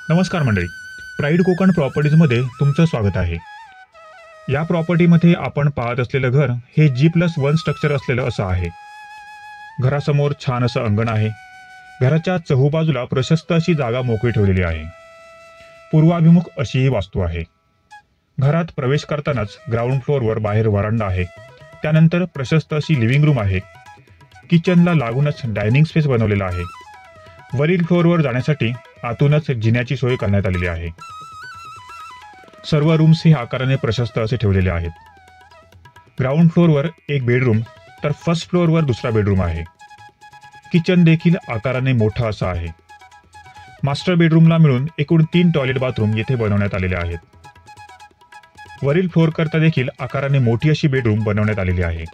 नमस्कार मंडळी, प्राईड कोकण प्रॉपर्टीजमध्ये तुमचं स्वागत आहे। या प्रॉपर्टीमध्ये आपण पाहत असलेलं घर हे G+1 स्ट्रक्चर असलेलं असं आहे। घरासमोर छान असं अंगण आहे। घराच्या चहूबाजूला प्रशस्त अशी जागा मोकळी ठेवलेली आहे। पूर्वाभिमुख अशी ही वास्तू आहे। घरात प्रवेश करतानाच ग्राउंड फ्लोअरवर बाहेर वरांडा आहे। त्यानंतर प्रशस्त अशी लिव्हिंग रूम आहे। किचनला लागूनच डायनिंग स्पेस बनवलेला आहे। वरील फ्लोअरवर जाण्यासाठी आतूनच जिन्याची सोय करण्यात आलेली आहे। सर्व रूम्स हे आकाराने प्रशस्त असे ठेवलेले आहेत। ग्राउंड फ्लोअरवर एक बेडरूम तर फर्स्ट फ्लोअरवर दुसरा बेडरूम आहे। किचन देखील आकाराने मोठा असा आहे। मास्टर बेडरूमला मिळून एकूण 3 टॉयलेट बाथरूम येथे बनवण्यात आलेले आहेत। वरील फ्लोअर करता देखील आकाराने मोठी अशी बेडरूम बनवण्यात आलेली आहे।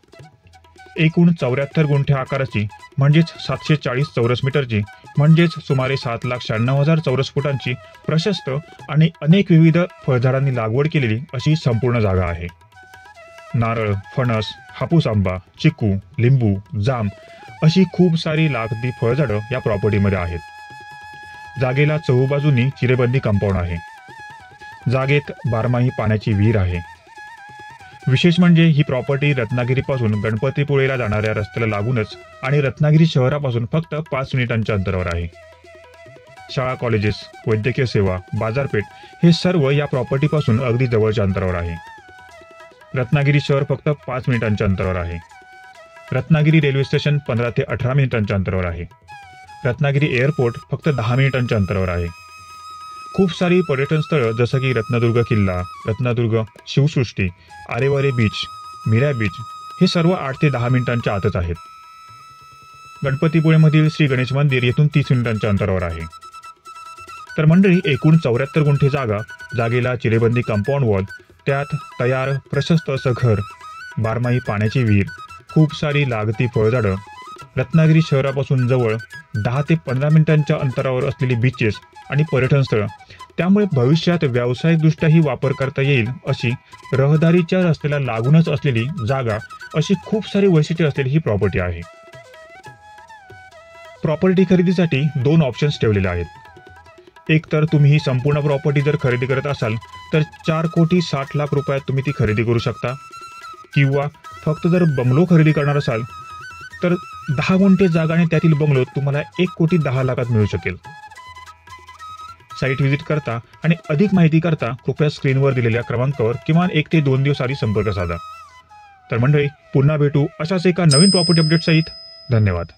एकूण 74 गुंठे आकाराची म्हणजेच 740 चौरस मीटरची म्हणजेच सुमारे 7,96,000 चौरस फुटांची प्रशस्त आणि अनेक विविध फळझाडांनी लागवड केलेली अशी संपूर्ण जागा आहे। नारळ, फणस, हापूस आंबा, चिकू, लिंबू, जाम अशी खूप सारी लागती फळझाडं या प्रॉपर्टीमध्ये आहेत। जागेला चहूबाजूंनी चिरेबंदी कंपाऊंड आहे। जागेत बारमाही पाण्याची विहीर आहे। विशेष म्हणजे ही प्रॉपर्टी रत्नागिरीपासून गणपतीपुळेला जाणाऱ्या रस्त्याला लागूनच आणि रत्नागिरी शहरापासून फक्त 5 मिनिटांच्या अंतरावर आहे। शाळा, कॉलेजेस, वैद्यकीय सेवा, बाजारपेठ हे सर्व या प्रॉपर्टीपासून अगदी जवळच्या अंतरावर आहे। रत्नागिरी शहर फक्त 5 मिनिटांच्या अंतरावर आहे। रत्नागिरी रेल्वे स्टेशन 15 ते 18 मिनिटांच्या अंतरावर आहे। रत्नागिरी एअरपोर्ट फक्त 10 मिनिटांच्या अंतरावर आहे। खूप सारी पर्यटन स्थळं जसं की रत्नदुर्ग किल्ला, रत्नदुर्ग शिवसृष्टी, आरेवारे बीच, मीरा बीच हे सर्व 8 ते 10 मिनिटांच्या आतच आहेत। गणपतीपुळेमधील श्री गणेश मंदिर येथून 30 मिनिटांच्या अंतरावर आहे। तर मंडळी, एकूण 74 गुंठे जागा, जागेला चिरेबंदी कंपाऊंड वॉल, त्यात तयार प्रशस्त असं घर, बारमाही पाण्याची विहीर, खूप सारी लागती फळझाडं, रत्नागिरी शहरापासून जवळ 10 ते 15 मिनिटांच्या अंतरावर असलेली बीचेस आणि पर्यटन स्थळं, त्यामुळे भविष्यात व्यावसायिकदृष्ट्याही वापर करता येईल अशी रहदारीच्या रस्त्याला लागूनच असलेली जागा, अशी खूप सारी वैशिष्ट्ये असलेली ही प्रॉपर्टी आहे। प्रॉपर्टी खरेदीसाठी 2 ऑप्शन्स ठेवलेले आहेत। एक तर तुम्ही ही संपूर्ण प्रॉपर्टी जर खरेदी करत असाल तर 4,60,00,000 रुपयात तुम्ही ती खरेदी करू शकता, किंवा फक्त जर बंगलो खरेदी करणार असाल तर 10 गुंठे जागा आणि त्यातील बंगलो तुम्हाला 1,10,00,000 मिळू शकेल। साईट व्हिजिट करता आणि अधिक माहिती करता कृपया स्क्रीनवर दिलेल्या क्रमांकावर किमान 1 ते 2 दिवस आधी संपर्क साधा। तर मंडळी, पुन्हा भेटू अशाच एका नवीन प्रॉपर्टी अपडेट सहित। धन्यवाद।